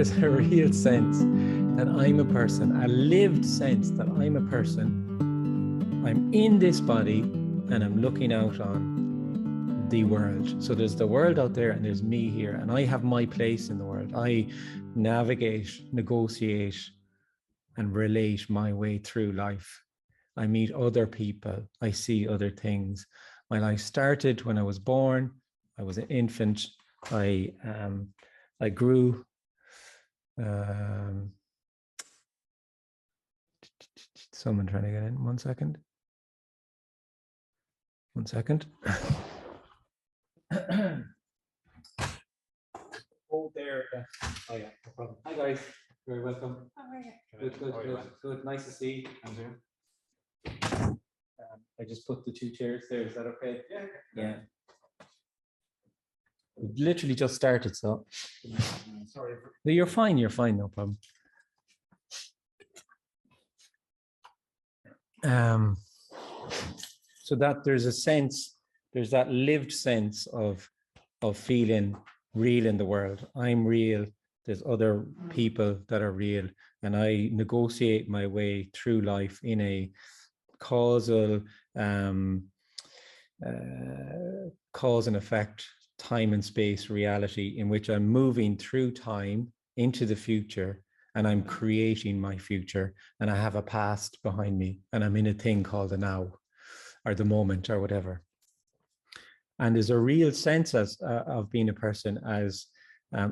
there's a real sense that I'm a person, a lived sense that I'm a person. I'm in this body and I'm looking out on the world. So there's the world out there and there's me here, and I have my place in the world. I navigate, negotiate, and relate my way through life. I meet other people. I see other things. My life started when I was born. I was an infant. I grew. Someone trying to get in. 1 second. 1 second. Oh, there. Oh, yeah, no problem. Hi, guys. Very welcome. How are you? Good. Nice to see you. I just put the 2 chairs there. Is that okay? Yeah. We literally just started, so. Sorry. No, you're fine. No problem. So that there's that lived sense of feeling real in the world. I'm real. There's other people that are real, and I negotiate my way through life in a causal, cause and effect, time and space reality in which I'm moving through time into the future, and I'm creating my future, and I have a past behind me, and I'm in a thing called the now, or the moment, or whatever. And there's a real sense of being a person as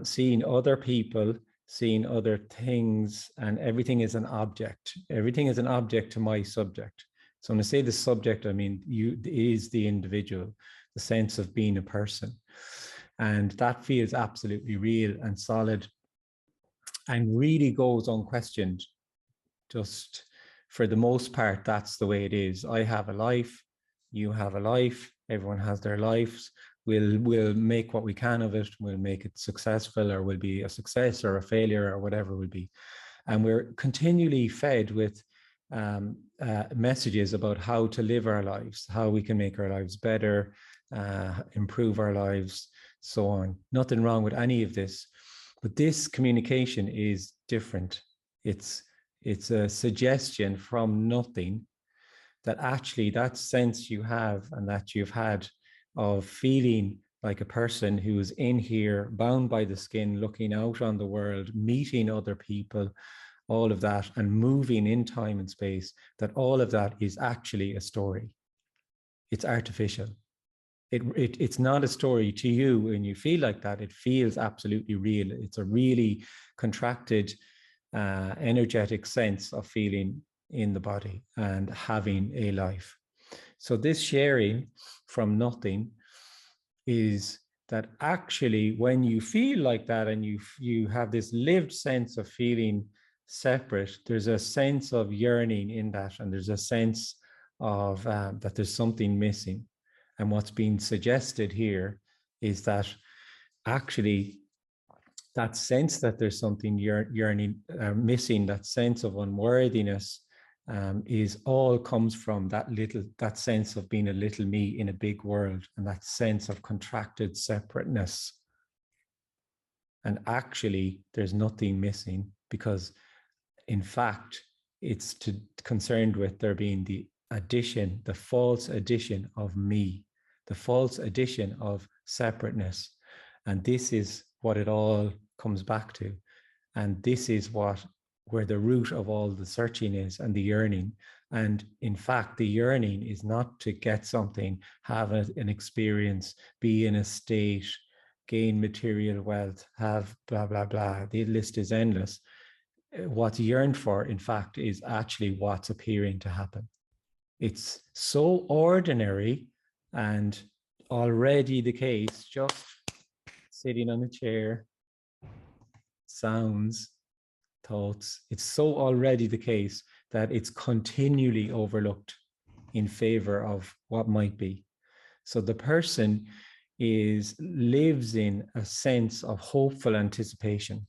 seeing other people, seeing other things, and everything is an object. Everything is an object to my subject. So when I say the subject, I mean is the individual, the sense of being a person. And that feels absolutely real and solid and really goes unquestioned. Just for the most part, that's the way it is. I have a life, you have a life, everyone has their lives. We'll make what we can of it. We'll make it successful, or will be a success or a failure or whatever it will be. And we're continually fed with messages about how to live our lives, how we can make our lives better, improve our lives, so on. Nothing wrong with any of this, but this communication is different. It's a suggestion from nothing that actually that sense you have and that you've had of feeling like a person who's in here, bound by the skin, looking out on the world, meeting other people, all of that, and moving in time and space, that all of that is actually a story. It's artificial. It's not a story to you when you feel like that. It feels absolutely real. It's a really contracted, energetic sense of feeling in the body and having a life. So this sharing from nothing is that actually when you feel like that and you have this lived sense of feeling separate, there's a sense of yearning in that, and there's a sense of that there's something missing. And what's being suggested here is that actually that sense that there's something yearning, missing, that sense of unworthiness, is all comes from that sense of being a little me in a big world, and that sense of contracted separateness. And actually, there's nothing missing, because in fact, it's concerned with there being the addition, the false addition of me, the false addition of separateness. And this is what it all comes back to. And this is where the root of all the searching is, and the yearning. And in fact, the yearning is not to get something, have an experience, be in a state, gain material wealth, have blah, blah, blah. The list is endless. What's yearned for, in fact, is actually what's appearing to happen. It's so ordinary and already the case, just sitting on a chair, sounds, thoughts. It's so already the case that it's continually overlooked in favor of what might be. So the person lives in a sense of hopeful anticipation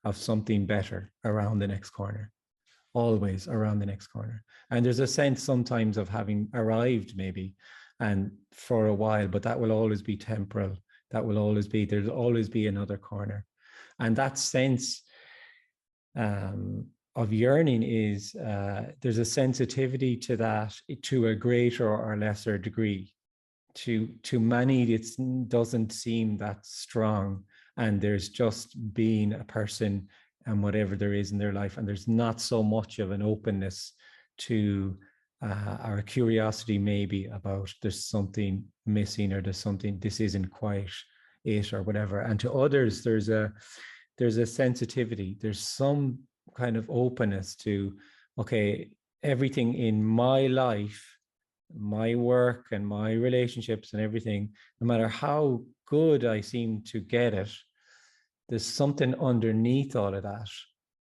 of something better around the next corner, always around the next corner. And there's a sense sometimes of having arrived maybe, and for a while, but that will always be temporal. That will always be, there'll always be another corner. And that sense of yearning is there's a sensitivity to that to a greater or lesser degree. To many, it doesn't seem that strong, and there's just being a person and whatever there is in their life, and there's not so much of an openness to our curiosity maybe about there's something missing, or there's something, this isn't quite it, or whatever. And to others, there's a sensitivity, there's some kind of openness to, okay, everything in my life, my work and my relationships and everything, no matter how good I seem to get it, there's something underneath all of that,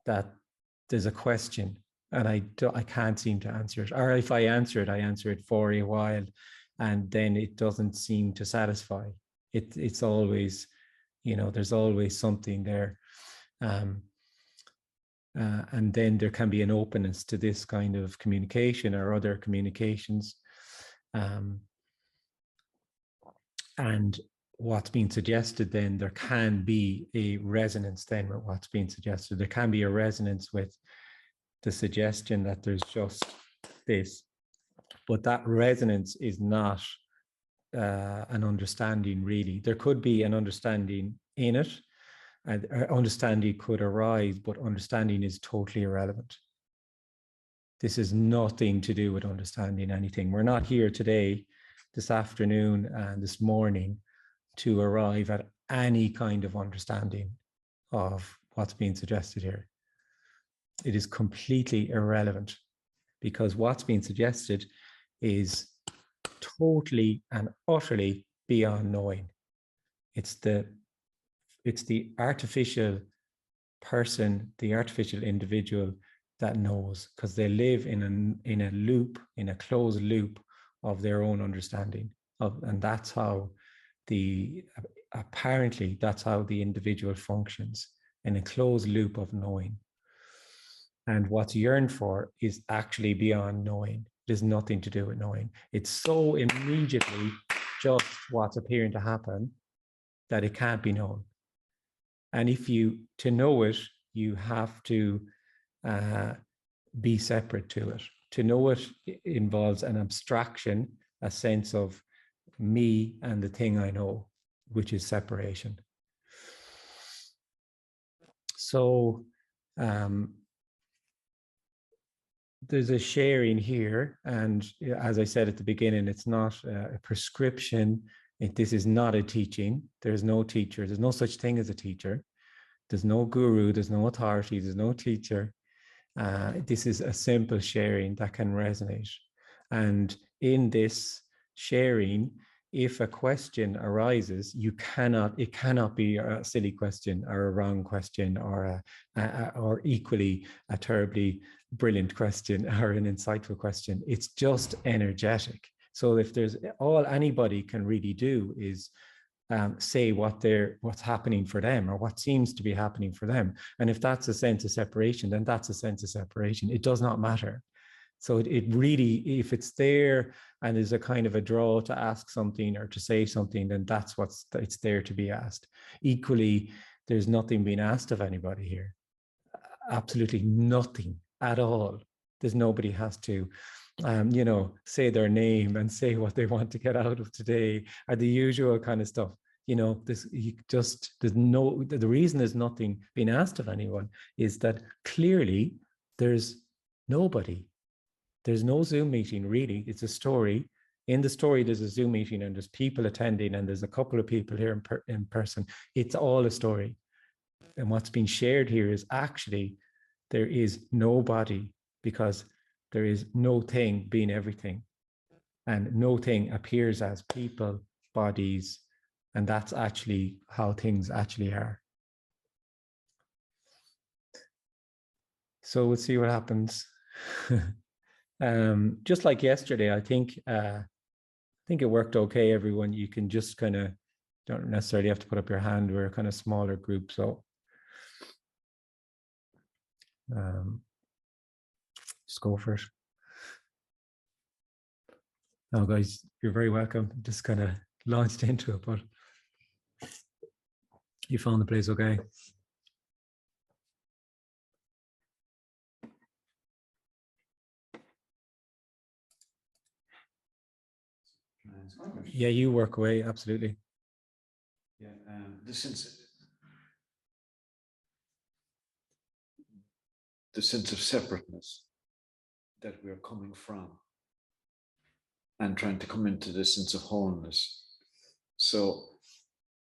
that there's a question, and I can't seem to answer it. Or if I answer it for a while, and then it doesn't seem to satisfy. It's always, there's always something there. And then there can be an openness to this kind of communication or other communications. And what's being suggested, then there can be a resonance then with what's being suggested. There can be a resonance with the suggestion that there's just this, but that resonance is not an understanding really. There could be an understanding in it, and understanding could arise, but understanding is totally irrelevant. This is nothing to do with understanding anything. We're not here today, this afternoon and this morning, to arrive at any kind of understanding of what's being suggested here. It is completely irrelevant, because what's being suggested is totally and utterly beyond knowing. It's the artificial person, the artificial individual that knows, because they live in a loop, in a closed loop of their own understanding of, and that's how apparently that's how the individual functions, in a closed loop of knowing. And what's yearned for is actually beyond knowing. There's nothing to do with knowing. It's so immediately just what's appearing to happen that it can't be known. And to know it, you have to be separate to it. To know it involves an abstraction, a sense of me and the thing I know, which is separation. So there's a sharing here, and as I said at the beginning, it's not a prescription. This is not a teaching. There's no teacher. There's no such thing as a teacher. There's no guru. There's no authority. There's no teacher. This is a simple sharing that can resonate. And in this sharing, if a question arises, it cannot be a silly question or a wrong question, or or equally a terribly brilliant question or an insightful question. It's just energetic. So if there's all anybody can really do is say what's happening for them, or what seems to be happening for them. And if that's a sense of separation, then that's a sense of separation. It does not matter. So it really, if it's there and there's a kind of a draw to ask something or to say something, then that's it's there to be asked. Equally, there's nothing being asked of anybody here. Absolutely nothing at all. There's nobody has to say their name and say what they want to get out of today, or the usual kind of stuff. The reason there's nothing being asked of anyone is that clearly there's nobody. There's no Zoom meeting, really. It's a story. In the story, there's a Zoom meeting and there's people attending and there's a couple of people here in person. It's all a story. And what's being shared here is actually there is nobody, because there is no thing being everything. And no thing appears as people, bodies, and that's actually how things actually are. So we'll see what happens. Just like yesterday, I think it worked okay, everyone. You can just kind of, don't necessarily have to put up your hand. We're a kind of smaller group, so just go for it. No, guys, you're very welcome. Just kind of launched into it, but you found the place okay. Yeah, you work away, absolutely. Yeah, the sense of separateness that we're coming from, and trying to come into this sense of wholeness. So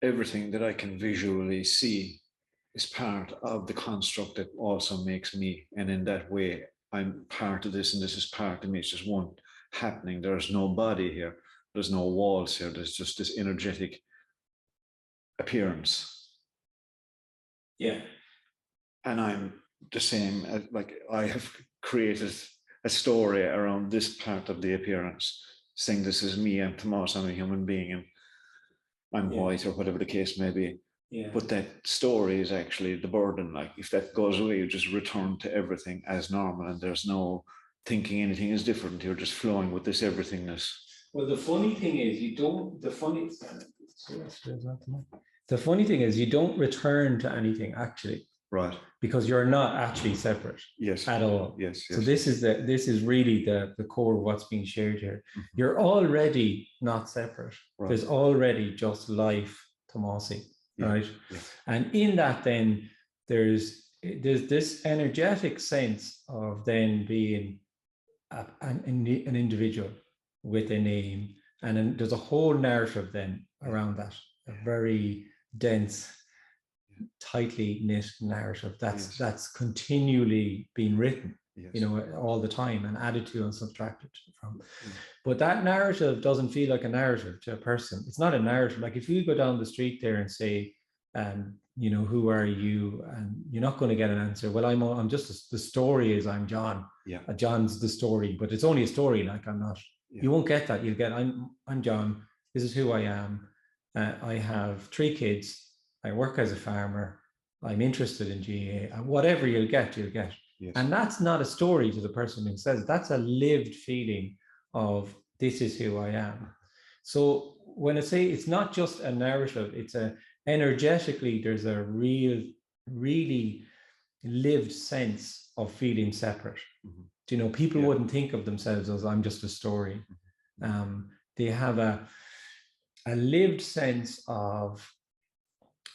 everything that I can visually see is part of the construct that also makes me. And in that way, I'm part of this, and this is part of me. It's just one happening. There's no body here. There's no walls here. There's just this energetic appearance. Yeah. And I'm the same. Like, I have created a story around this part of the appearance, saying this is me, I'm Tomas, I'm a human being, and I'm white, or whatever the case may be. Yeah. But that story is actually the burden. Like, if that goes away, you just return to everything as normal, and there's no thinking anything is different. You're just flowing with this everythingness. Well, the funny thing is, you don't. The funny thing is, you don't return to anything actually. Right. Because you're not actually separate. Yes. At all. Yes. So this is really the core of what's being shared here. Mm-hmm. You're already not separate. Right. There's already just life, Tomasi, right? Yeah. And in that, then there's this energetic sense of then being an individual with a name, and then there's a whole narrative then around that, a very dense, tightly knit narrative that's continually being written, all the time, and added to and subtracted from. But that narrative doesn't feel like a narrative to a person. It's not a narrative. Like, if you go down the street there and say, who are you? And you're not going to get an answer. Well, I'm just, the story is I'm John. Yeah. John's the story, but it's only a story. Like, I'm not. Yeah. You won't get that. You'll get, I'm John. This is who I am. I have 3 kids. I work as a farmer. I'm interested in GA. And whatever you'll get. Yes. And that's not a story to the person who says it. That's a lived feeling of, this is who I am. So when I say it's not just a narrative, it's energetically, there's a really lived sense of feeling separate. Mm-hmm. People wouldn't think of themselves as, I'm just a story. Mm-hmm. They have a lived sense of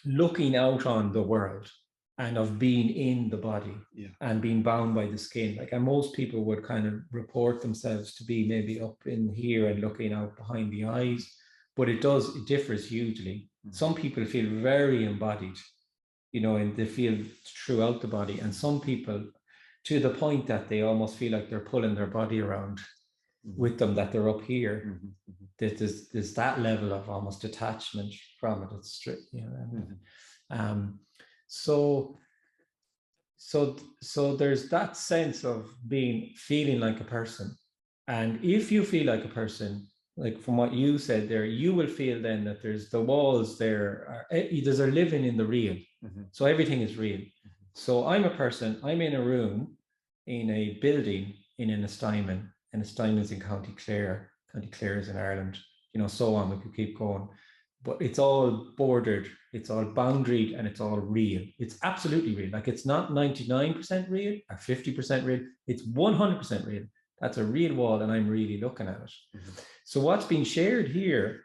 looking out on the world and of being in the body and being bound by the skin. Like, and most people would kind of report themselves to be maybe up in here and looking out behind the eyes, but it differs hugely. Mm-hmm. Some people feel very embodied, and they feel throughout the body. And some people, to the point that they almost feel like they're pulling their body around with them, that they're up here. Mm-hmm. There's that level of almost detachment from it. It's strict, So there's that sense of feeling like a person. And if you feel like a person, like from what you said there, you will feel then that there's the walls there, there's a living in the real. Mm-hmm. So everything is real. Mm-hmm. So I'm a person, I'm in a room, in a building in Ennistymon. Ennistymon's in County Clare. County Clare is in Ireland, so on. We could keep going. But it's all bordered, it's all boundaried, and it's all real. It's absolutely real. Like, it's not 99% real or 50% real. It's 100% real. That's a real wall, and I'm really looking at it. Mm-hmm. So what's being shared here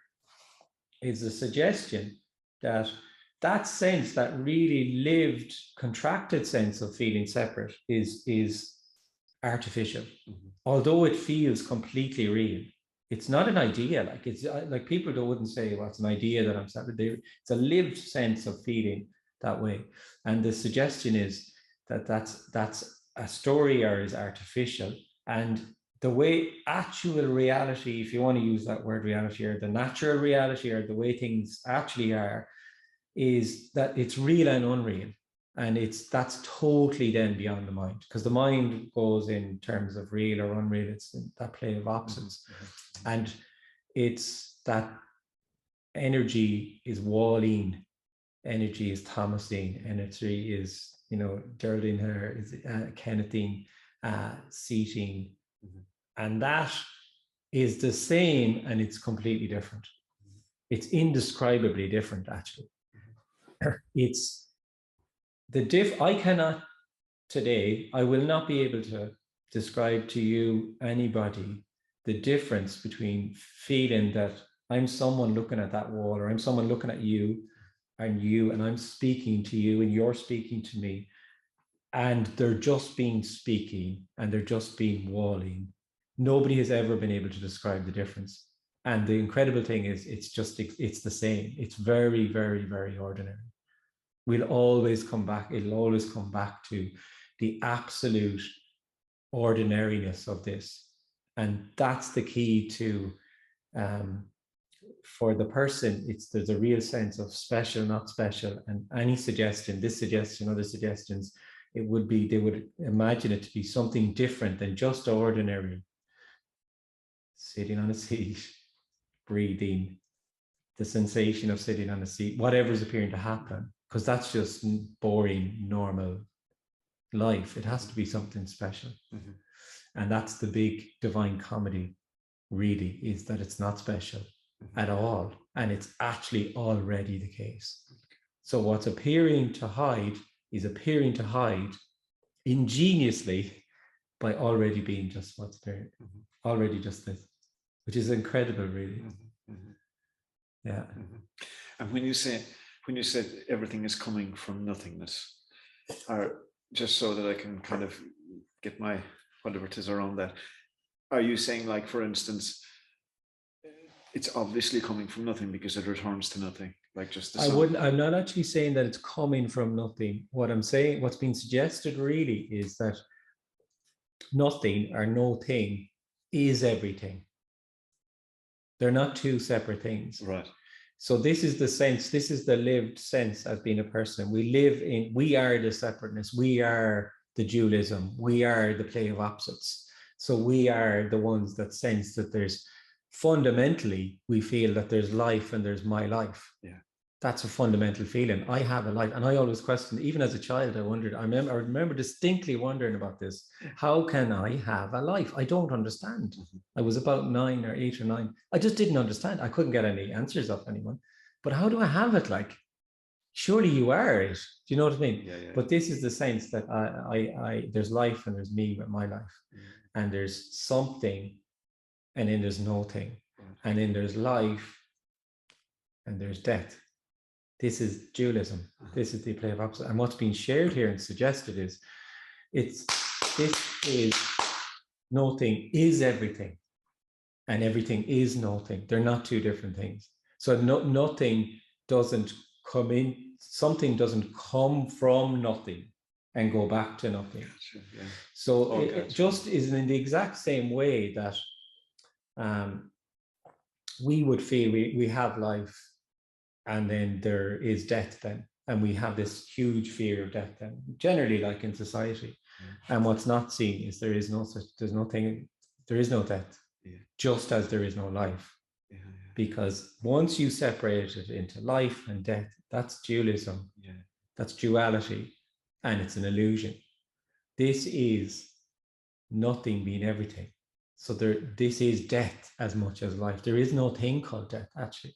is a suggestion that sense, that really lived, contracted sense of feeling separate is artificial. Mm-hmm. Although it feels completely real. It's not an idea. Like, it's like, people wouldn't say, well, it's an idea that I'm separate. It's a lived sense of feeling that way. And the suggestion is that that's a story, or is artificial. And the way actual reality, if you want to use that word reality, or the natural reality, or the way things actually are, is that it's real and unreal. And that's totally then beyond the mind, because the mind goes in terms of real or unreal. It's that play of opposites. Mm-hmm. And it's that energy is Walleen, energy is Thomasine, energy is, Geraldine here is Kennethine, Seatine. Mm-hmm. And that is the same, and it's completely different. Mm-hmm. It's indescribably different, actually. Mm-hmm. It's I cannot today, I will not be able to describe to you, anybody, the difference between feeling that I'm someone looking at that wall, or I'm someone looking at you, and I'm speaking to you, and you're speaking to me. And they're just being speaking, and they're just being walling. Nobody has ever been able to describe the difference. And the incredible thing is, it's the same. It's very, very, very ordinary. It'll always come back to the absolute ordinariness of this. And that's the key to, for the person, there's a real sense of special, not special. And any suggestion, this suggestion, other suggestions, they would imagine it to be something different than just ordinary. Sitting on a seat, breathing, the sensation of sitting on a seat, whatever's appearing to happen, because that's just boring, normal life. It has to be something special. Mm-hmm. And that's the big divine comedy, really, is that it's not special at all. And it's actually already the case. So what's appearing to hide is appearing to hide ingeniously by already being just what's there, already just this, which is incredible, really. Yeah. And when you said everything is coming from nothingness, or just so that I can kind of get my whatever it is around that, are you saying, like, for instance, it's obviously coming from nothing because it returns to nothing, like just the sun? I'm not actually saying that it's coming from nothing. What I'm saying, what's being suggested really is that nothing or no thing is everything. They're not two separate things. Right. So this is the sense, this is the lived sense as being a person. We are the separateness. We are the dualism. We are the play of opposites. So we are the ones that sense that there's, fundamentally, we feel that there's life and there's my life. Yeah. That's a fundamental feeling. I have a life. And I always questioned, even as a child, I remember distinctly wondering about this. How can I have a life? I don't understand. I was about 9 or 8 or 9. I just didn't understand. I couldn't get any answers off anyone. But how do I have it? Like, surely you are it. Do you know what I mean? Yeah, yeah. But this is the sense that there's life and there's me with my life. And there's something, and then there's no thing. And then there's life and there's death. This is dualism. This is the play of opposite. And what's being shared here and suggested is, nothing is everything, and everything is nothing. They're not two different things. So nothing doesn't come in, something doesn't come from nothing and go back to nothing. Gotcha, yeah. So it just is in the exact same way that we would feel we have life, and then there is death then, and we have this huge fear of death then, generally, like in society. And what's not seen is there is no death, just as there is no life. Because once you separate it into life and death, that's dualism, that's duality, and it's an illusion. This is nothing being everything. So this is death as much as life. There is no thing called death, actually.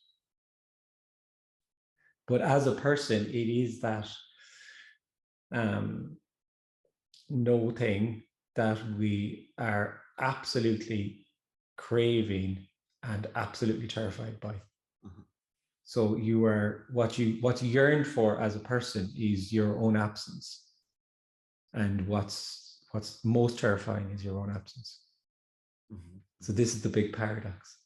But as a person, it is that no thing that we are absolutely craving and absolutely terrified by. So you are what you yearn for as a person is your own absence, and what's most terrifying is your own absence. So this is the big paradox.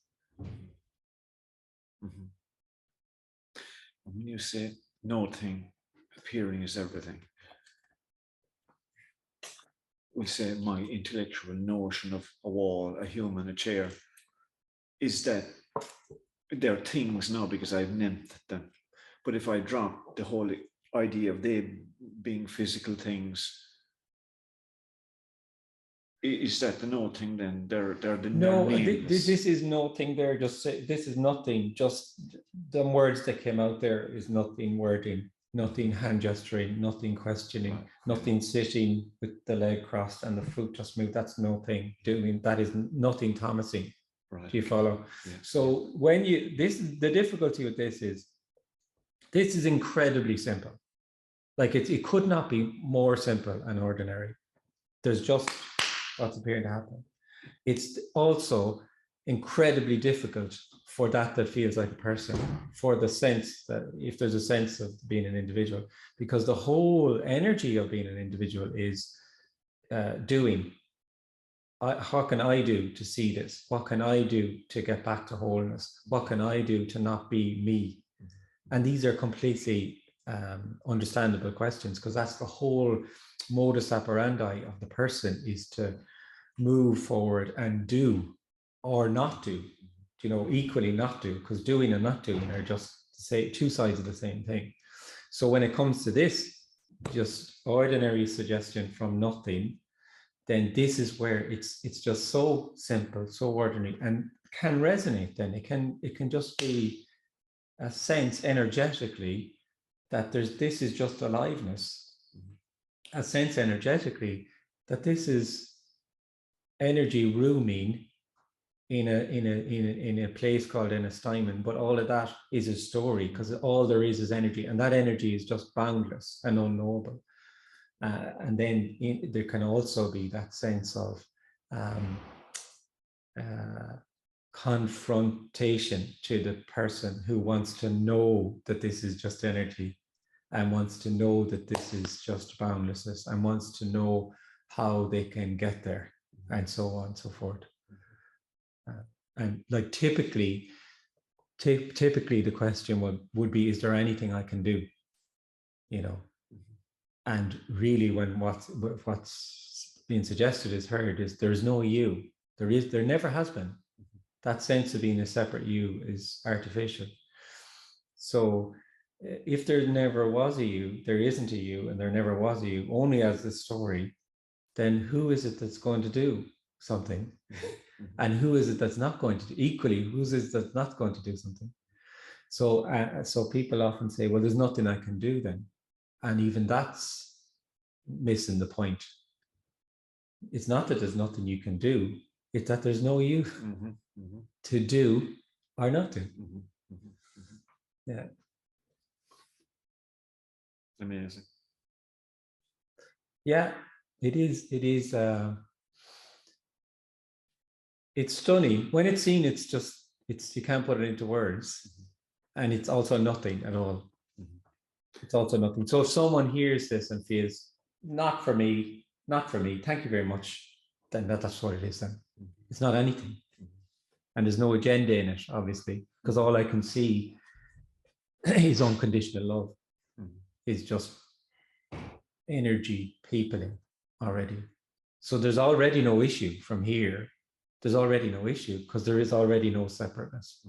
When you say no thing appearing is everything, we say my intellectual notion of a wall, a human, a chair, is that they're things now because I've named them. But if I drop the whole idea of they being physical things, is that the no thing then? They're the no. nameless. This is no thing. There, just say this is nothing. Just the words that came out there is nothing wording, nothing hand gesturing, nothing questioning, nothing sitting with the leg crossed and the foot just moved. That's nothing doing. That is nothing Thomasing. Right. Do you follow? Yeah. So when the difficulty with this is incredibly simple. Like it could not be more simple and ordinary. There's just what's appearing to happen. It's also incredibly difficult for that feels like a person, for the sense that if there's a sense of being an individual, because the whole energy of being an individual is doing. How can I do to see this? What can I do to get back to wholeness? What can I do to not be me? And these are completely understandable questions, because that's the whole modus operandi of the person, is to move forward and do or not do, equally not do, because doing and not doing are just two sides of the same thing. So when it comes to this, just ordinary suggestion from nothing, then this is where it's just so simple, so ordinary, and can resonate. Then it can just be a sense energetically that this is just aliveness, a sense energetically that this is energy rooming in a place called Ennistymon, but all of that is a story, because all there is energy, and that energy is just boundless and unknowable. And then there can also be that sense of confrontation to the person who wants to know that this is just energy, and wants to know that this is just boundlessness, and wants to know how they can get there, and so on and so forth. And like typically the question would be, is there anything I can do? And really, when what's being suggested is heard, is there's no you. There never has been. That sense of being a separate you is artificial. So if there never was a you, there isn't a you, and there never was a you, only as the story, then who is it that's going to do something? And who is it that's not going to do? Equally, who is it that's not going to do something? So people often say, well, there's nothing I can do then. And even that's missing the point. It's not that there's nothing you can do, it's that there's no you to do or not do. Yeah. Amazing. Yeah, it is. It's stunning. When it's seen, you can't put it into words. And it's also nothing at all. It's also nothing. So if someone hears this and feels, not for me, thank you very much, then that's what it is then. It's not anything. And there's no agenda in it, obviously, because all I can see is unconditional love. Is just energy peopling already. So there's already no issue from here. There's already no issue, because there is already no separateness.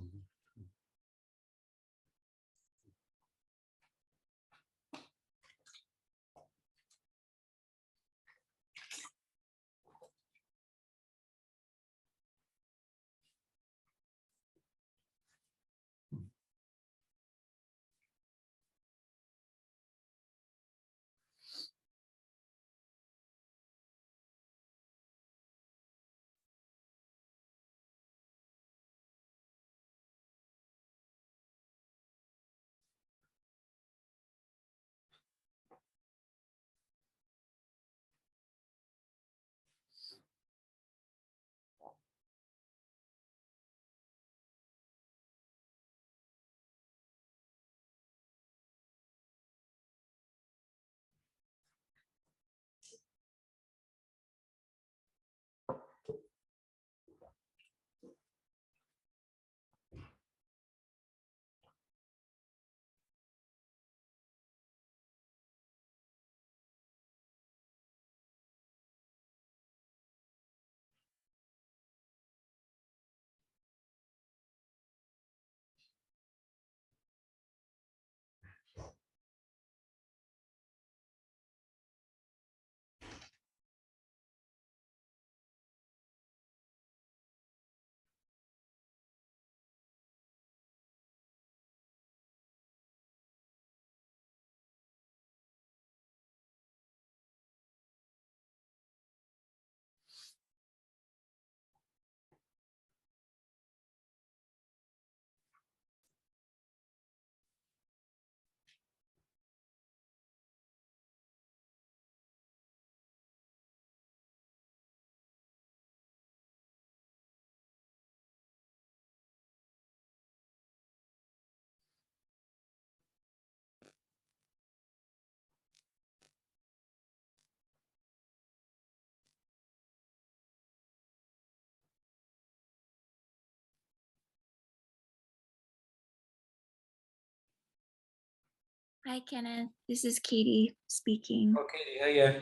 Hi, Kenneth. This is Katie speaking. Okay, yeah.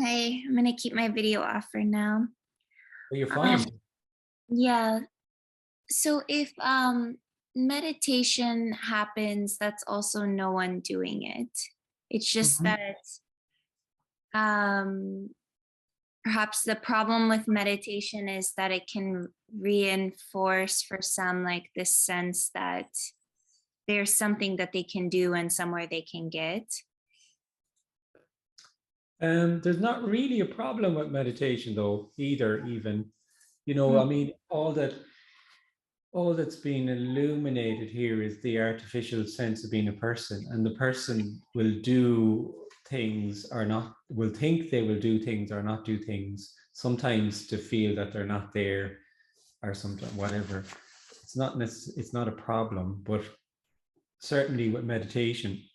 Hi, I'm gonna keep my video off for now. Well, you're Um, fine. yeah. So if meditation happens, that's also no one doing it. It's just Mhm. that um perhaps the problem with meditation is that it can reinforce for some like this sense that there's something that they can do and somewhere they can get. There's not really a problem with meditation though, either, even. I Mm. mean, all that's being illuminated here is the artificial sense of being a person, and the person will do things or not, will think they will do things or not do things, sometimes to feel that they're not there or something, whatever. It's not a problem, but certainly with meditation,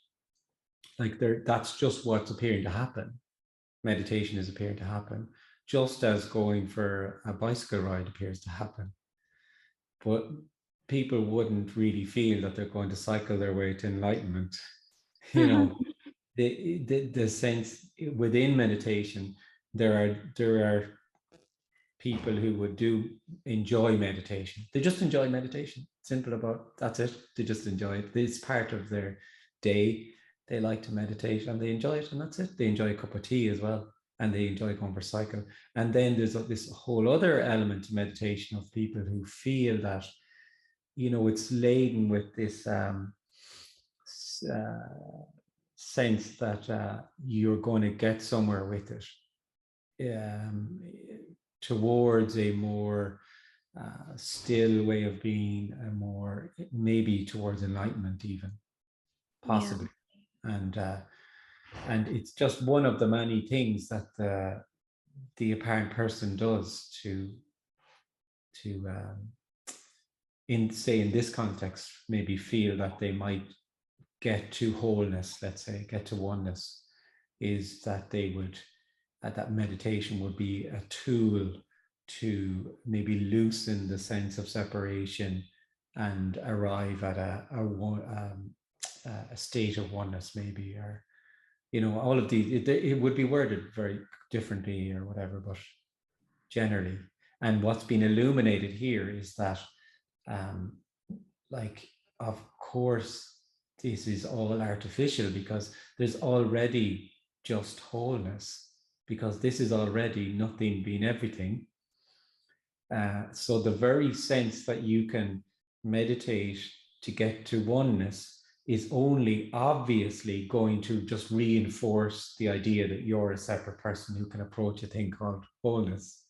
like that's just what's appearing to happen. Meditation is appearing to happen, just as going for a bicycle ride appears to happen. But people wouldn't really feel that they're going to cycle their way to enlightenment. You know, the sense within meditation, there are people who would do enjoy meditation. They just enjoy meditation. Simple about that's it. They just enjoy it. It's part of their day. They like to meditate and they enjoy it, and that's it. They enjoy a cup of tea as well, and they enjoy going for a cycle. And then there's this whole other element to meditation of people who feel that it's laden with this sense that you're going to get somewhere with it, um, towards a more still way of being, a more maybe towards enlightenment, even Yeah. possibly. And it's just one of the many things that the apparent person does to in this context, maybe feel that they might get to wholeness, let's say, get to oneness, is that they would, that meditation would be a tool to maybe loosen the sense of separation and arrive at a state of oneness, maybe, or all of these. It would be worded very differently or whatever, but generally. And what's been illuminated here is that, um, like, of course, this is all artificial because there's already just wholeness, because this is already nothing being everything. So the very sense that you can meditate to get to oneness is only obviously going to just reinforce the idea that you're a separate person who can approach a thing called wholeness.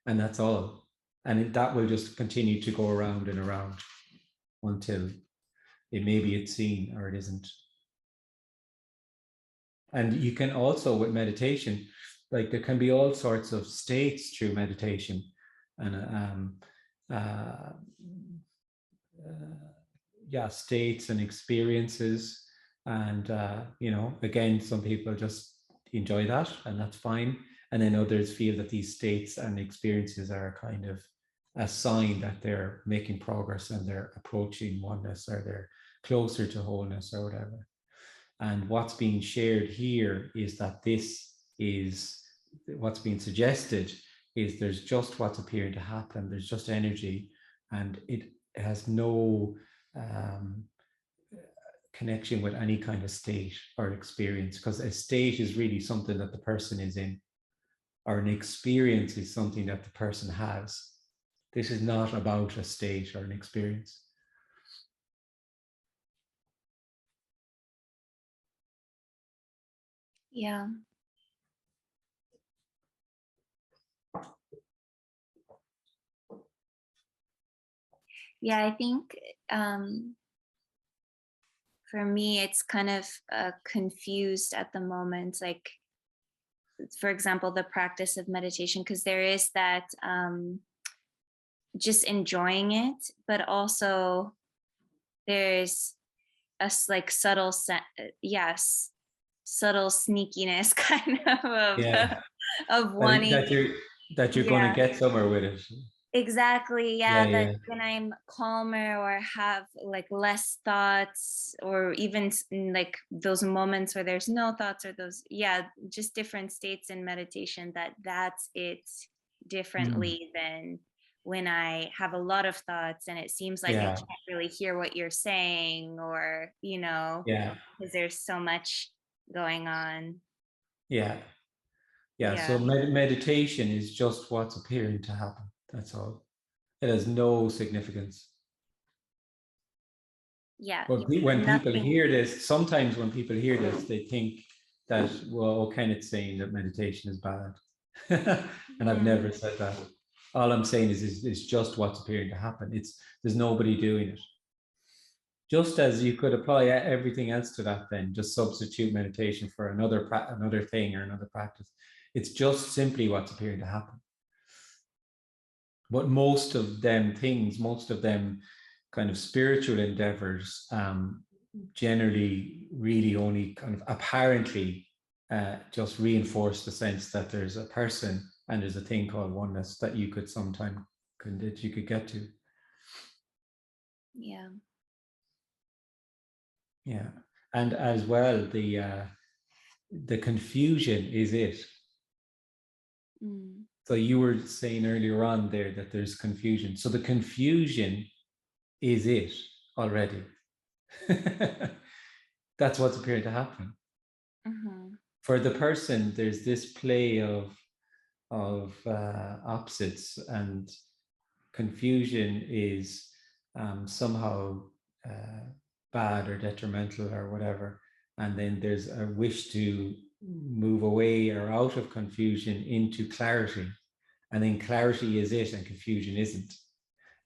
And that's all. And that will just continue to go around and around until maybe it's seen or it isn't. And you can also, with meditation, like there can be all sorts of states through meditation. And yeah, states and experiences. And again, some people just enjoy that, and that's fine. And then others feel that these states and experiences are kind of a sign that they're making progress and they're approaching oneness, or they're closer to wholeness, or whatever. And what's being shared here is that this is what's being suggested, is there's just what's appearing to happen. There's just energy, and it has no connection with any kind of state or experience, because a state is really something that the person is in, or an experience is something that the person has. This is not about a state or an experience. Yeah. Yeah, I think for me, it's kind of confused at the moment. Like, for example, the practice of meditation, because there is that just enjoying it, but also there's a like subtle, yes, subtle sneakiness kind of Yeah, of wanting. that you're going to Yeah, get somewhere with it. Exactly. Yeah, Yeah. That yeah, when I'm calmer or have like less thoughts, or even like those moments where there's no thoughts, or those, yeah, just different states in meditation, that's it mm, differently than when I have a lot of thoughts and it seems like I yeah, can't really hear what you're saying, or, yeah, because there's so much going on. yeah, yeah. So Yeah. meditation is just what's appearing to happen. That's all. It has no significance. Yeah. But when people Nothing. hear this, sometimes when people hear this, they think that, well, Kenneth's saying that meditation is bad. And I've Mhm. never said that. All I'm saying is it's just what's appearing to happen. There's nobody doing it. Just as you could apply everything else to that, then just substitute meditation for another thing or another practice. It's just simply what's appearing to happen. But most of them things, most of them kind of spiritual endeavors, generally really only kind of apparently just reinforce the sense that there's a person and there's a thing called oneness that you could get to. Yeah. Yeah. And as well, the confusion is it. Mm. So you were saying earlier on there that there's confusion. So the confusion is it already. That's what's appearing to happen. Mhm. For the person, there's this play of opposites, and confusion is somehow bad or detrimental or whatever. And then there's a wish to move away or out of confusion into clarity. And then clarity is it and confusion isn't.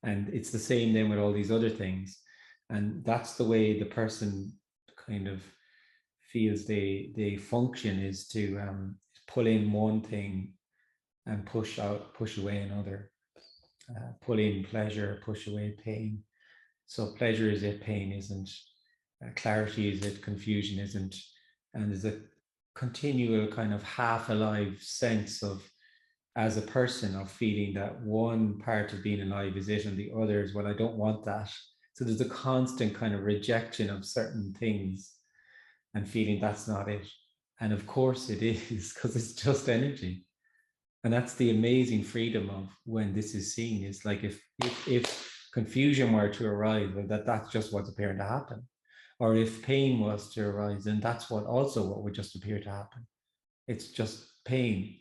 And it's the same then with all these other things. And that's the way the person kind of feels they function, is to pull in one thing and push away another. Pull in pleasure, push away pain. So pleasure is it, pain isn't. Clarity is it, confusion isn't. And there's a continual kind of half alive sense of, as a person, of feeling that one part of being alive is it and the other is, well, I don't want that. So there's a constant kind of rejection of certain things and feeling that's not it. And of course it is, because it's just energy. And that's the amazing freedom of when this is seen. Is like if confusion were to arise, well, that's just what's appearing to happen. Or if pain was to arise, then that's what would just appear to happen. It's just pain.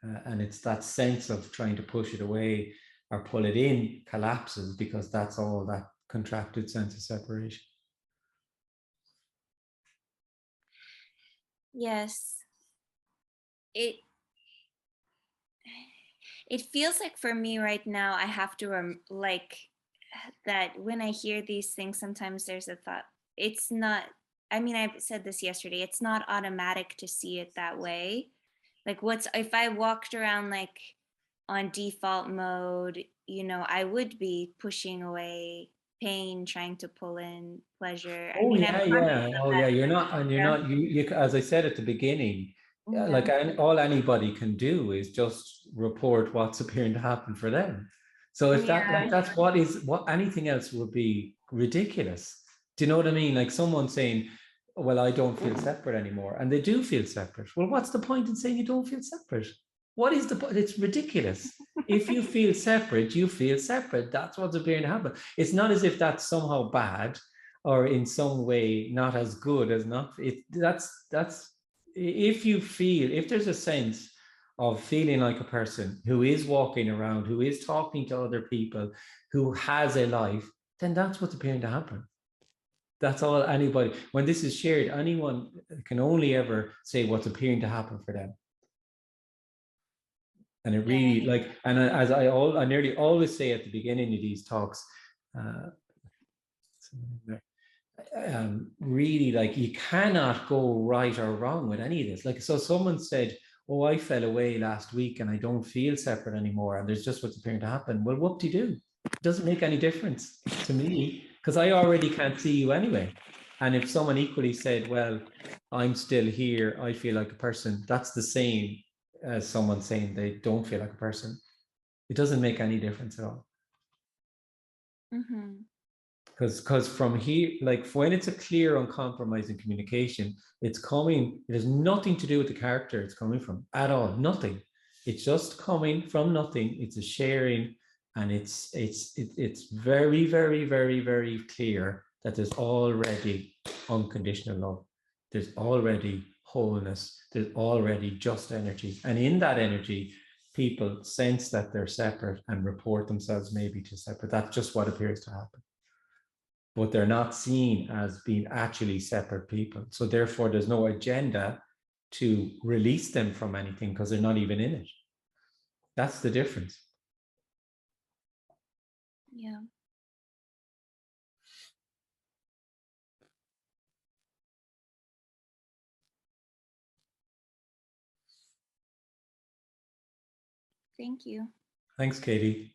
And it's that sense of trying to push it away or pull it in collapses, because that's all that contracted sense of separation. Yes. It it feels like for me right now, I have to like that when I hear these things, sometimes there's a thought. It's not, I mean, I said this yesterday, it's not automatic to see it that way. Like, what's if I walked around like on default mode, I would be pushing away pain, trying to pull in pleasure. I Oh mean, I'm yeah, conscious yeah. of Oh yeah. You're not, and you're that. not. You. As I said at the beginning, Yeah. like all anybody can do is just report what's appearing to happen for them. So if that, Yeah. like, that's what anything else would be ridiculous. Do you know what I mean? Like someone saying, "Well, I don't feel separate anymore," and they do feel separate. Well, what's the point in saying you don't feel separate? What is the point? It's ridiculous. If you feel separate, you feel separate. That's what's appearing to happen. It's not as if that's somehow bad or in some way not as good as not it. That's if there's a sense of feeling like a person who is walking around, who is talking to other people, who has a life, then that's what's appearing to happen. That's all anybody, when this is shared, anyone can only ever say what's appearing to happen for them. And it Yeah. really, like, and as I nearly always say at the beginning of these talks, uh, really, like, you cannot go right or wrong with any of this. Like, so someone said, oh, I fell away last week and I don't feel separate anymore, and there's just what's appearing to happen. Well, whoop-de-doo. It doesn't make any difference to me, because I already can't see you anyway. And if someone equally said, well, I'm still here, I feel like a person, that's the same as someone saying they don't feel like a person. It doesn't make any difference at all. Mm-hmm. Because from here, like when it's a clear, uncompromising communication, it's coming, it has nothing to do with the character it's coming from at all, nothing. It's just coming from nothing. It's a sharing, and it's very, very, very, very clear that there's already unconditional love. There's already wholeness. There's already just energy. And in that energy, people sense that they're separate and report themselves maybe to separate. That's just what appears to happen. But they're not seen as being actually separate people. So therefore, there's no agenda to release them from anything because they're not even in it. That's the difference. Yeah. Thank you. Thanks, Katie.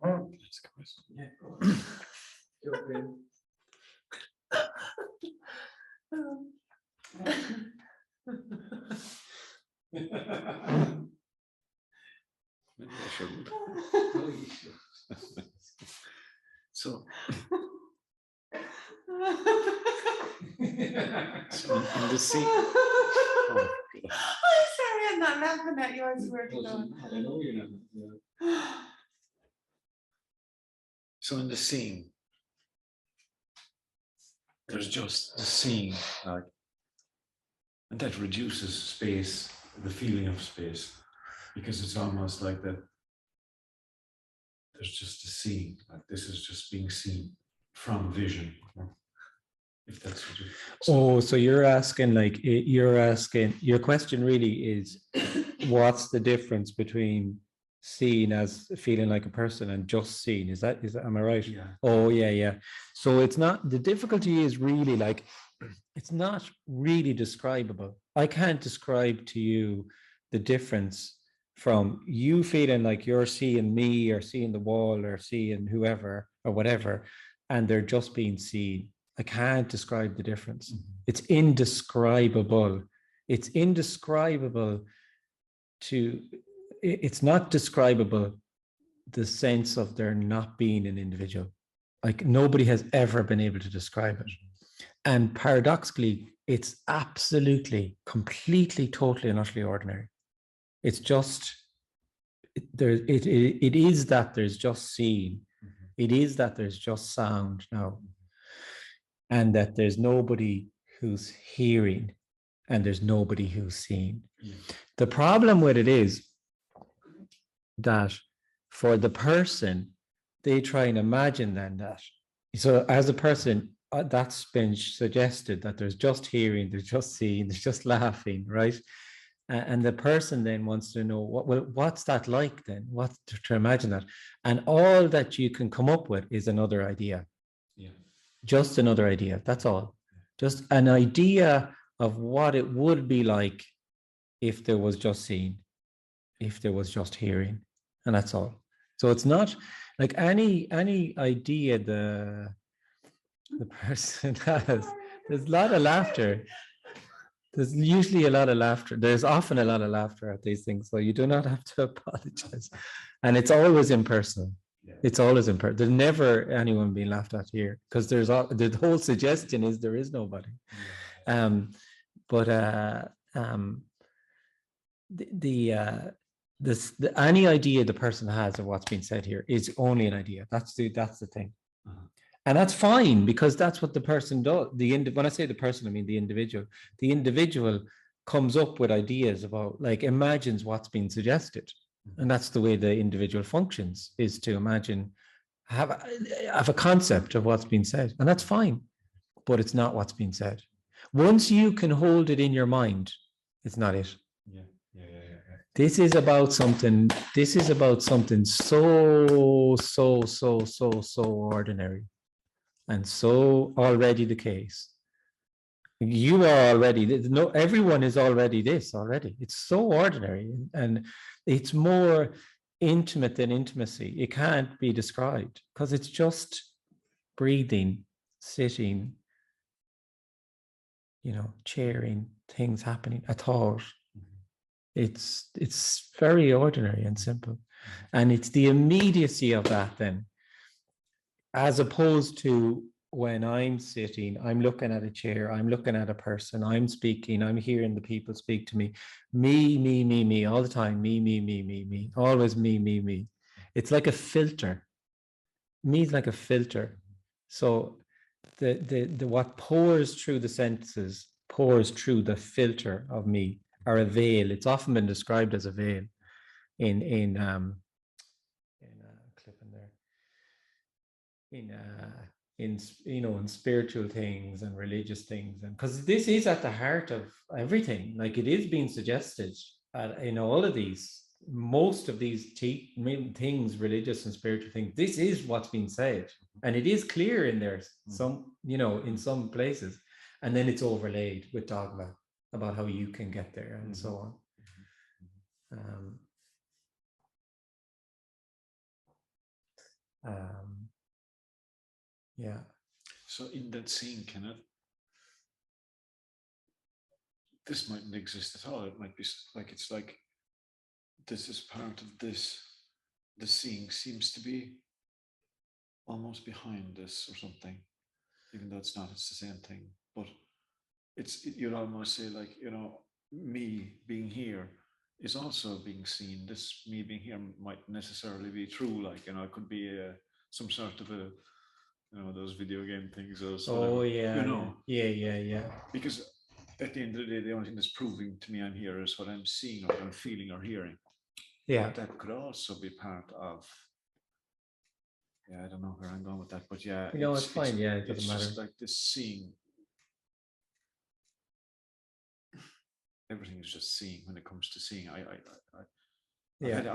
That's a question. Maybe I shouldn't. So, in the scene. Oh, I'm sorry, I'm not laughing at yours. Where to go? I know you're not. So in the scene, there's just the scene, like, and that reduces space, the feeling of space, because it's almost like that. There's just a scene, like this is just being seen from vision. If that's what you. Oh, so you're asking, like, you're asking, your question really is, what's the difference between seeing as feeling like a person and just seeing? Is that, am I right? Yeah. Oh, yeah, yeah. So it's not, the difficulty is really like, it's not really describable. I can't describe to you the difference from you feeling like you're seeing me or seeing the wall or seeing whoever or whatever, and they're just being seen. I can't describe the difference. It's indescribable. It's indescribable to, it's not describable, the sense of there not being an individual. Like nobody has ever been able to describe it. And paradoxically, it's absolutely, completely, totally and utterly ordinary. It's just, it is that there's just seeing. It is that there's just sound now. And that there's nobody who's hearing and there's nobody who's seeing. The problem with it is that for the person, they try and imagine then that. So as a person, that's been suggested that there's just hearing, there's just seeing, there's just laughing, right? And the person then wants to know, what's that like then? What to imagine that? And all that you can come up with is another idea. Yeah. Just another idea. That's all. Just an idea of what it would be like if there was just seeing, if there was just hearing, and that's all. So it's not like any idea the person has. There's a lot of laughter. There's usually a lot of laughter. There's often a lot of laughter at these things, so you do not have to apologize. And it's always impersonal. It's always impersonal. There's never anyone being laughed at here because there's all, the whole suggestion is there is nobody. Any idea the person has of what's being said here is only an idea. That's the thing. And that's fine because that's what the person does. When I say the person, I mean the individual. The individual comes up with ideas about, like, imagines what's being suggested. And that's the way the individual functions, is to imagine, have a concept of what's being said. And that's fine, but it's not what's being said. Once you can hold it in your mind, it's not it. Yeah. This is about something so ordinary and so already the case. You are already, no, everyone is already this already. It's so ordinary and it's more intimate than intimacy. It can't be described because it's just breathing, sitting, chairing, things happening, a thought. It's very ordinary and simple. And it's the immediacy of that then, as opposed to when I'm sitting, I'm looking at a chair, I'm looking at a person, I'm speaking, I'm hearing the people speak to me, me, all the time, me, always me. It's like a filter. Me is like a filter. So the what pours through the senses pours through the filter of me, or a veil. It's often been described as a veil in clip in there. In spiritual things and religious things, and because this is at the heart of everything, like it is being suggested in all of these, most of these things, religious and spiritual things, this is what's being said, and it is clear in there, some in some places, and then it's overlaid with dogma about how you can get there and so on. Yeah. So in that scene, Kenneth, this mightn't exist at all. It might be like, it's like this is part of this. The seeing seems to be almost behind this or something, even though it's not. It's the same thing, but you'd almost say, like, me being here is also being seen. This me being here might necessarily be true. Like, it could be some sort of a, those video game things. Those Oh whatever, yeah. because at the end of the day, the only thing that's proving to me I'm here is what I'm seeing or what I'm feeling or hearing. Yeah. But that could also be part of, I don't know where I'm going with that, but yeah, it's fine. Yeah, it doesn't it's matter. just like this seeing. Everything is just seeing when it comes to seeing. I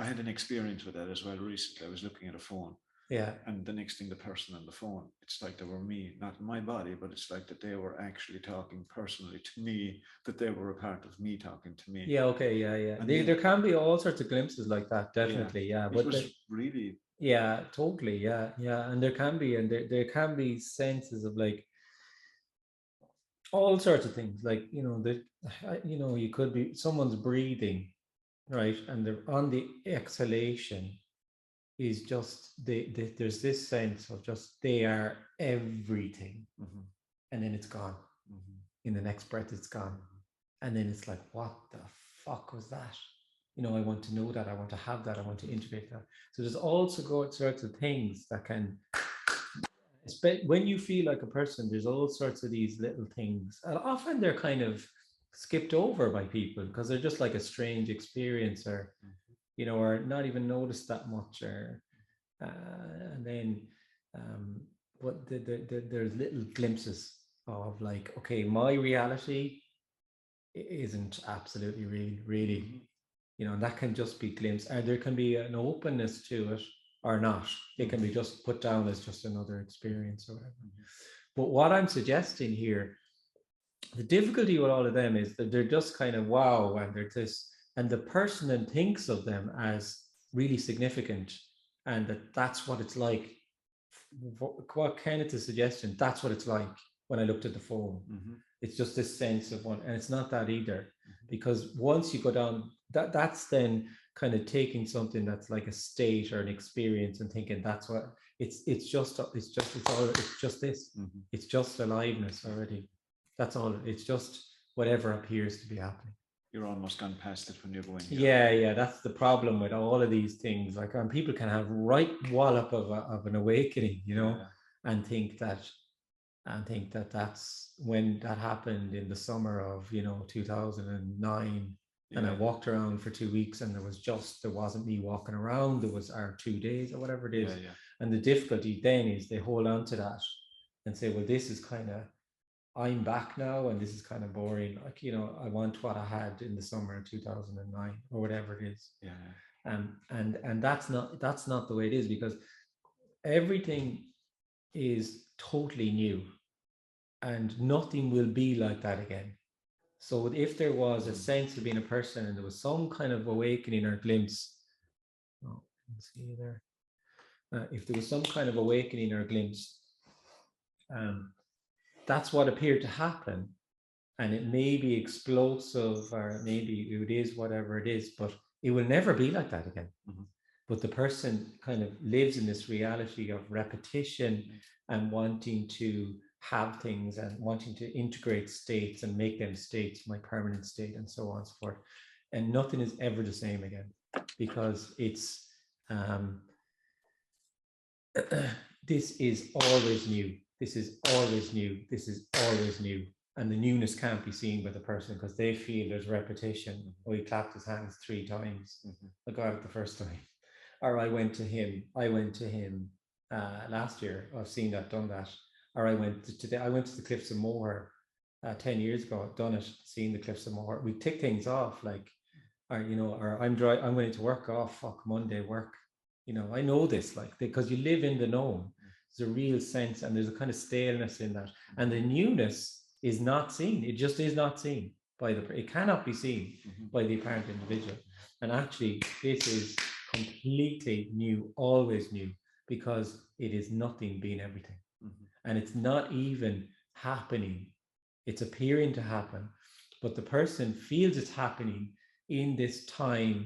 had an experience with that as well recently. I was looking at a phone. Yeah. And the next thing, the person on the phone, it's like they were me, not my body, but it's like that they were actually talking personally to me, that they were a part of me talking to me. Yeah, okay, yeah. And There can be all sorts of glimpses like that, definitely, yeah. It But was really, yeah, totally, yeah. And there can be, there can be senses of like all sorts of things, like you could be someone's breathing, right, and they're on the exhalation is just there's this sense of just they are everything, and then it's gone. In the next breath, it's gone, and then it's like, what the fuck was that? I want to know that. I want to have that. I want to integrate that. So there's also sorts of things that can. When you feel like a person, there's all sorts of these little things, and often they're kind of skipped over by people because they're just like a strange experience, or or not even noticed that much, or and then but there's little glimpses of like, okay, my reality isn't absolutely real, really, and that can just be glimpsed, or there can be an openness to it or not. It can be just put down as just another experience or whatever. But what I'm suggesting here, the difficulty with all of them is that they're just kind of wow, and they're this, and the person then thinks of them as really significant, and that's what it's like. What Kenneth is suggesting, that's what it's like when I looked at the phone. It's just this sense of one, and it's not that either, because once you go down, that's then kind of taking something that's like a state or an experience and thinking that's what it's just this. It's just aliveness already. That's all. It's just whatever appears to be happening. You're almost gone past it when you're going. Yeah. That's the problem with all of these things. Like, people can have right wallop of an awakening, and think that that's when that happened in the summer of 2009. And I walked around for 2 weeks, and there wasn't me walking around. There was our 2 days or whatever it is. And the difficulty then is they hold on to that and say, well, this is kind of, I'm back now, and this is kind of boring. Like, I want what I had in the summer of 2009 or whatever it is. And that's not the way it is, because everything is totally new, and nothing will be like that again. So if there was a sense of being a person, and there was some kind of awakening or glimpse, see there. If there was some kind of awakening or glimpse, that's what appeared to happen, and it may be explosive, or maybe it is whatever it is, but it will never be like that again. But the person kind of lives in this reality of repetition and wanting to have things and wanting to integrate states and make them states, my permanent state, and so on and so forth. And nothing is ever the same again, because it's this is always new. This is always new. This is always new. And the newness can't be seen by the person, because they feel there's repetition. Oh, he clapped his hands 3 times. I got it the first time. Or I went to him last year. I've seen that, done that. Or I went to the Cliffs of Moher 10 years ago. I've done it, seen the Cliffs of Moher. We tick things off, like, or I'm going to work. Oh, fuck, Monday work. I know this, like, because you live in the known. There's a real sense, and there's a kind of staleness in that. And the newness is not seen. It just is not seen it cannot be seen by the apparent individual. And actually, this is completely new, always new, because it is nothing being everything. Mhm. And it's not even happening. It's appearing to happen, but the person feels it's happening in this time,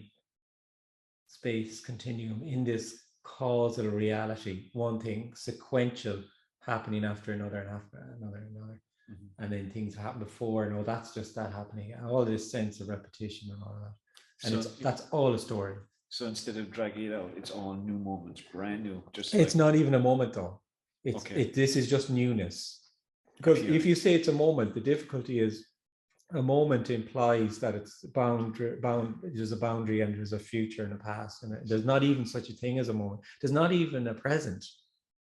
space continuum, in this causal reality, one thing, sequential, happening after another and after another and another. Mhm. And then things happen before, no, that's just that happening. All this sense of repetition and all of that. And So that's all a story. So instead of dragging it out, it's all new moments, brand new. Just It's like, not even a moment though. Okay. This is just newness. Because if Appearing. you say it's a moment, the difficulty is a moment implies that it's there's a boundary and there's a future and a past, and there's not even such a thing as a moment. There's not even a present.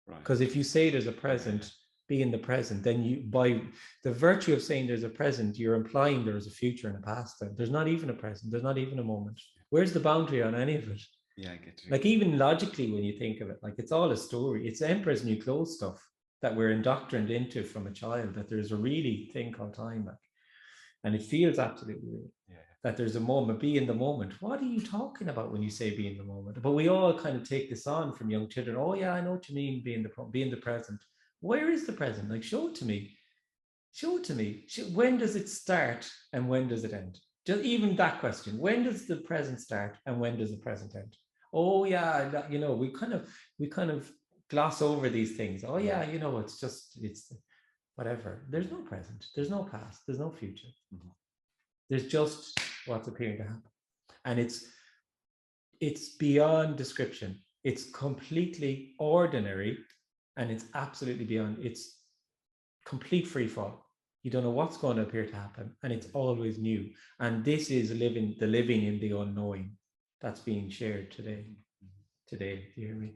Right. Because if you say there's a present, be in the present, then you, by the virtue of saying there's a present, you're implying there is a future and a past. Then there's not even a present. There's not even a moment. Where's the boundary on any of it? Yeah, I get you. Like even logically, when you think of it, like it's all a story. It's Emperor's New Clothes stuff that we're indoctrinated into from a child, that there's a really thing called time, like, and it feels absolutely real. Yeah. That there's a moment, be in the moment. What are you talking about when you say be in the moment? But we all kind of take this on from young children. Oh yeah, I know what you mean, be in the present. Where is the present? Like, show it to me. Show it to me. When does it start and when does it end? Just even that question. When does the present start and when does the present end? Oh yeah, you know, we kind of gloss over these things. Oh yeah, you know, it's whatever. There's no present. There's no past. There's no future. Mhm. There's just what's appearing to happen, and it's beyond description. It's completely ordinary, and it's absolutely beyond. It's complete free fall. You don't know what's going to appear to happen, and it's always new. And this is living in the unknowing that's being shared today. Today, do you hear me?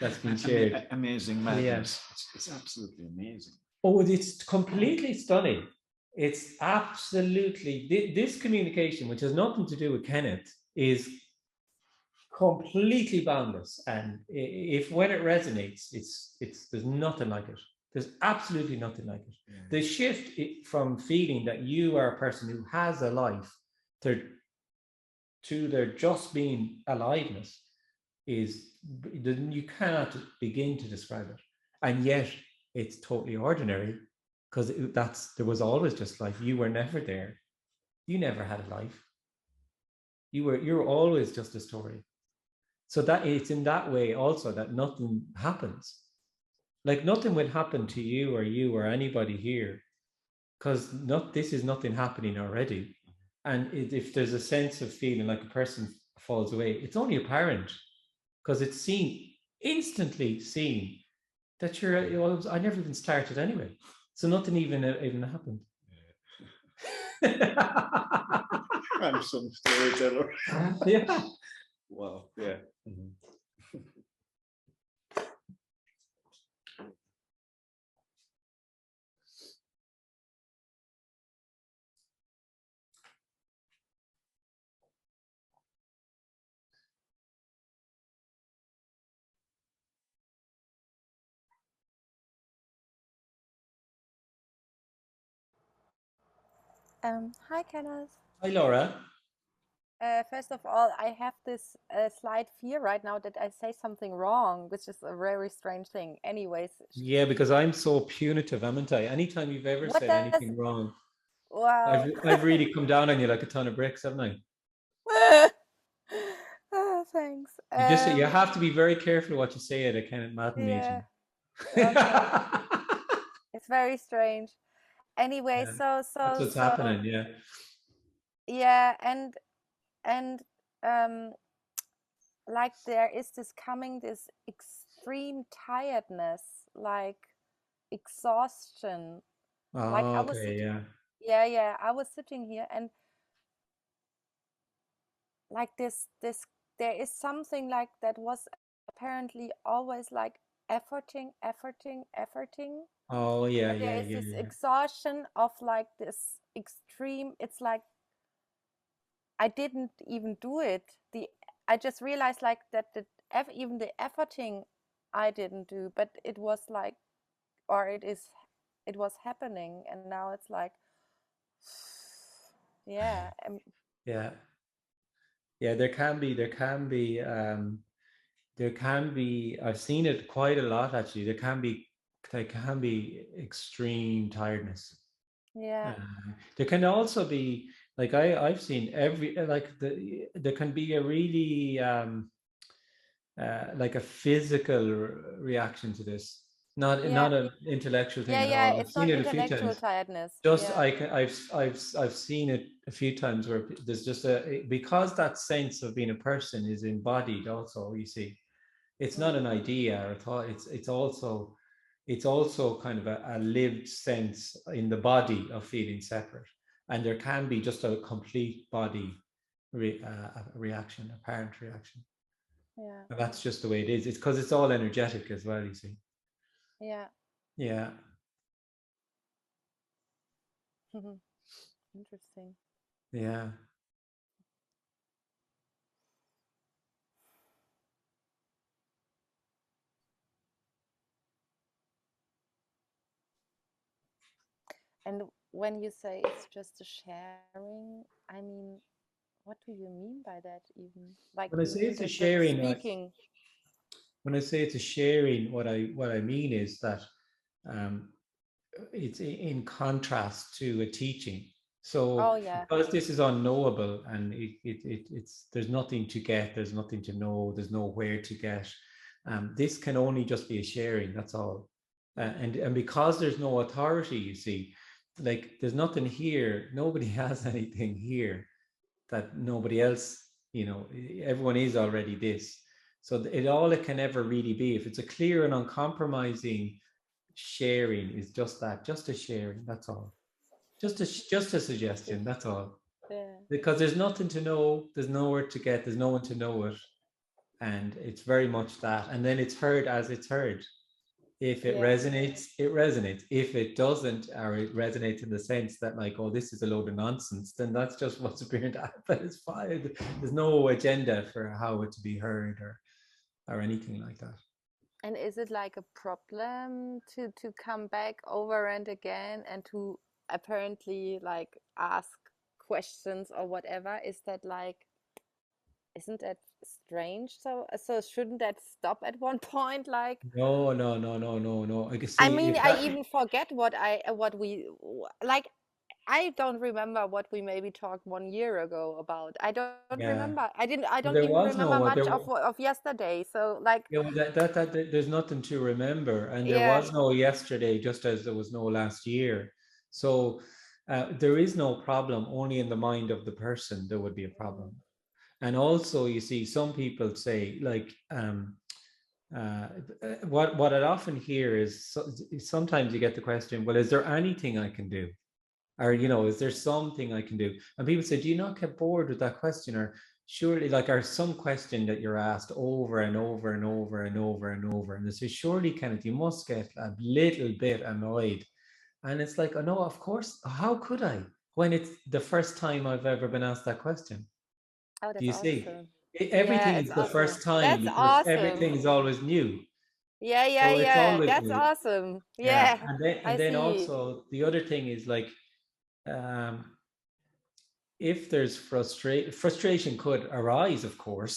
That's been shared. Amazing madness. Yeah. It's absolutely amazing. Oh, it's completely stunning. It's absolutely this communication, which has nothing to do with Kenneth, is completely boundless. And if when it resonates, it's there's nothing like it. There's absolutely nothing like it. Yeah. The shift from feeling that you are a person who has a life to there just being aliveness is, you cannot begin to describe it. And yet it's totally ordinary, because there was always just life. You were never there. You never had a life. You're always just a story. So that it's in that way also that nothing happens. Like nothing would happen to you or anybody here, because this is nothing happening already. And if there's a sense of feeling like a person falls away, it's only apparent, because it's instantly seen that I never even started anyway. So nothing even happened. I'm some storyteller. Yeah. Wow. Yeah. Mm-hmm. Hi, Kenneth. Hi, Laura. First of all, I have this slight fear right now that I say something wrong, which is a very strange thing. Anyways. Yeah, because I'm so punitive, haven't I? Anytime you've ever said anything wrong, wow. I've really come down on you like a ton of bricks, haven't I? Oh, thanks. You have to be very careful what you say at a Kenneth Madden meeting. Okay. It's very strange. Anyway, yeah. That's what's happening, yeah. Yeah, and like there is this extreme tiredness, like exhaustion. Oh, like I was okay, yeah. Yeah, I was sitting here and like this there is something like that was apparently always like efforting. Oh, yeah, But there yeah, is yeah, this yeah. exhaustion of like this extreme. It's like I didn't even do it. I just realized like that even the efforting I didn't do, but it was like, or it was happening, and now it's like, yeah. Yeah. Yeah, there can be there can be, I've seen it quite a lot actually, there can be extreme tiredness. Yeah. There can also be, like I've seen there can be a really like a physical reaction to this, not an intellectual thing at all. I've It's seen not it a few intellectual times. tiredness. Just Yeah. I've seen it a few times where there's just because that sense of being a person is embodied also, you see. It's not an idea or a thought, it's also kind of a lived sense in the body of feeling separate. And there can be just a complete body reaction, apparent reaction. Yeah. And that's just the way it is. It's because it's all energetic as well, you see. Yeah. Yeah. Interesting. Yeah. And when you say it's just a sharing, I mean, what do you mean by that even? Like, When I you say mean it's a the sharing, speaking? when I say it's a sharing, what I mean is that it's in contrast to a teaching. So Oh yeah. because this is unknowable and it's there's nothing to get, there's nothing to know, there's nowhere to get. This can only just be a sharing. That's all. And because there's no authority, you see, like there's nothing here. Nobody has anything here that nobody else. You know, everyone is already this. So it can ever really be, if it's a clear and uncompromising sharing, is just that, just a sharing. That's all. Just a suggestion. That's all. Yeah. Because there's nothing to know, there's nowhere to get, there's no one to know it, and it's very much that. And then it's heard as it's heard. If it resonates, it resonates. If it doesn't, or it resonates in the sense that like, oh, this is a load of nonsense, then that's just what's appearing to happen. It's fine. There's no agenda for how it to be heard or anything like that. And is it like a problem to come back over and again and to apparently like ask questions or whatever? Is that like, isn't that strange? So shouldn't that stop at one point? Like, No. I can see I mean, if I that, even forget what we like. I don't remember what we maybe talked 1 year ago about. I don't yeah. remember. I Well, don't there even was remember no much there. of yesterday. So like, Yeah, well, there's nothing to remember, and there yeah. was no yesterday, just as there was no last year. So there is no problem. Only in the mind of the person there would be a problem. And also, you see, some people say like, what I often hear is sometimes you get the question, well, is there anything I can do? Or, you know, is there something I can do? And people say, do you not get bored with that question? Or surely, like, or some question that you're asked over and over and over and over and over. And they say, surely, Kenneth, you must get a little bit annoyed. And it's like, oh, no, of course. How could I? When it's the first time I've ever been asked that question. Oh, Do that's you see? awesome. Everything Yeah, it's is the awesome. first time That's because awesome. everything is always new. Yeah. So it's always That's new. awesome. Yeah. Yeah, And I then see. also the other thing is like, um, if there's frustration could arise, of course,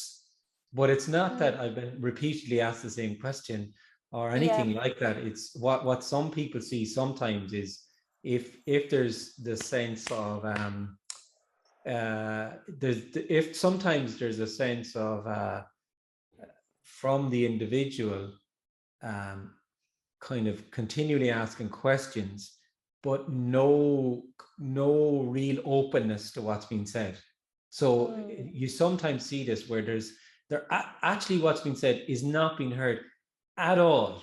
but it's not that I've been repeatedly asked the same question or Yeah. anything like that. It's what some people see sometimes is if there's the sense of if sometimes there's a sense of from the individual kind of continually asking questions, but no real openness to what's being said. So you sometimes see this where actually what's been said is not being heard at all.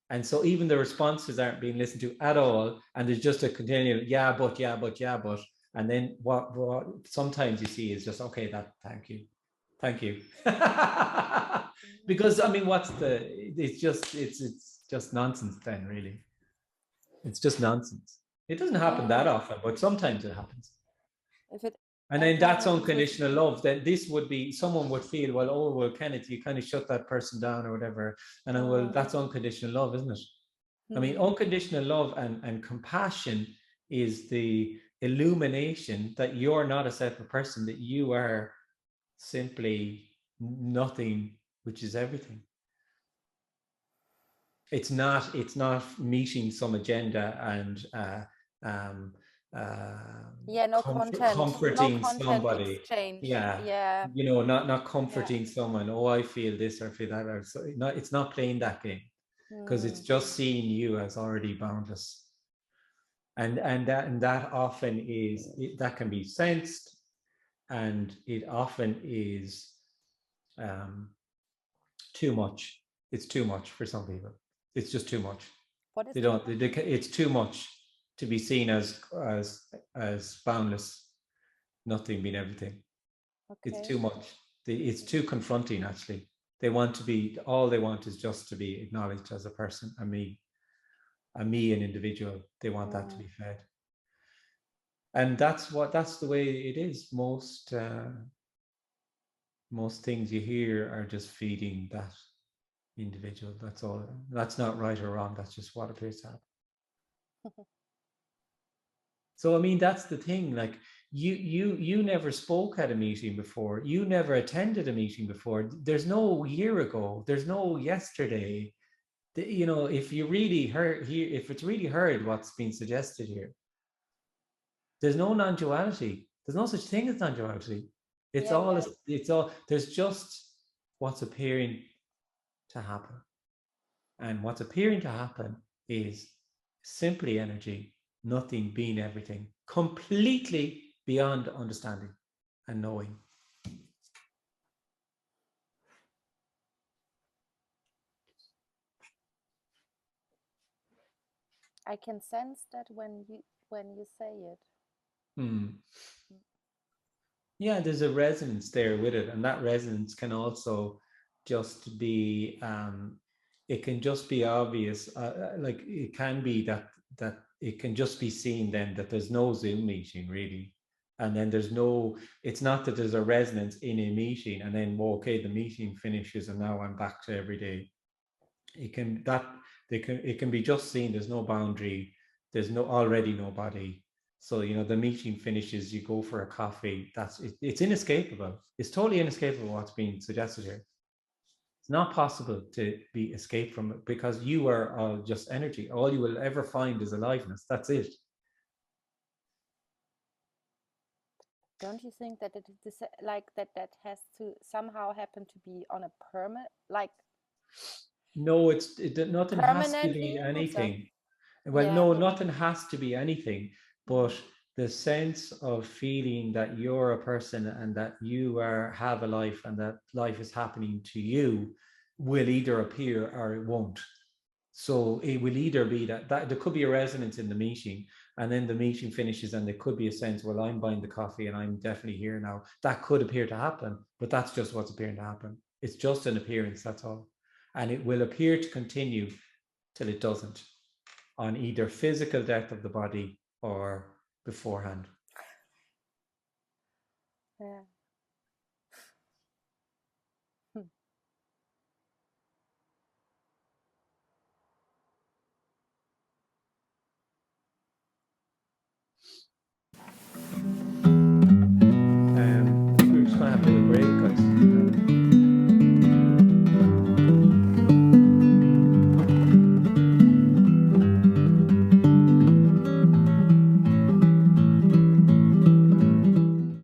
And so even the responses aren't being listened to at all. And there's just a continual yeah, but. And then what sometimes you see is just, okay, thank you. Because I mean, it's just nonsense then, really. It's just nonsense. It doesn't happen that often, but sometimes it happens. If it And then ever that's happens with, unconditional love. Then this would be, someone would feel, well, oh, well, Kenneth, you kind of shut that person down or whatever. And then, well, that's unconditional love, isn't it? I mean, unconditional love and compassion is the illumination that you're not a separate person, that you are simply nothing, which is everything. It's not meeting some agenda and no comforting content somebody. exchange. Yeah. You know, not comforting someone. Oh, I feel this or feel that. Or so, it's not playing that game, because it's just seeing you as already boundless. And that often is, that can be sensed, and it often is too much. It's too much for some people. It's just too much. What is it's too much to be seen as boundless, nothing being everything. Okay. It's too much. It's too confronting, actually. They want is just to be acknowledged as a person, a me, an individual. They want that to be fed. And that's the way it is. Most things you hear are just feeding that individual. That's all. That's not right or wrong. That's just what appears to happen. So I mean, that's the thing. Like you never spoke at a meeting before. You never attended a meeting before. There's no year ago. There's no yesterday. You know, if you really heard here, if it's really heard what's being suggested here, there's no non-duality. There's no such thing as non-duality. It's all. There's just what's appearing to happen, and what's appearing to happen is simply energy, nothing being everything, completely beyond understanding and knowing. I can sense that when you say it. Yeah, there's a resonance there with it, and that resonance can also just be it can just be obvious, like it can be that it can just be seen then that there's no Zoom meeting really, and then it's not that there's a resonance in a meeting and then, well, okay, the meeting finishes and now I'm back to every day. It can be just seen. There's no boundary. There's already nobody. So, you know, the meeting finishes, you go for a coffee. It's inescapable. It's totally inescapable what's being suggested here. It's not possible to be escaped from it, because you are all just energy. All you will ever find is aliveness. That's it. Don't you think that it is like that has to somehow happen to be on a permanent, like? No, nothing has to be Permanently, anything. Well, no, nothing has to be anything, but the sense of feeling that you're a person and that you have a life and that life is happening to you will either appear or it won't. So it will either be that there could be a resonance in the meeting, and then the meeting finishes and there could be a sense, well, I'm buying the coffee and I'm definitely here now. That could appear to happen, but that's just what's appearing to happen. It's just an appearance, that's all. And it will appear to continue till it doesn't, on either physical death of the body or beforehand. Yeah.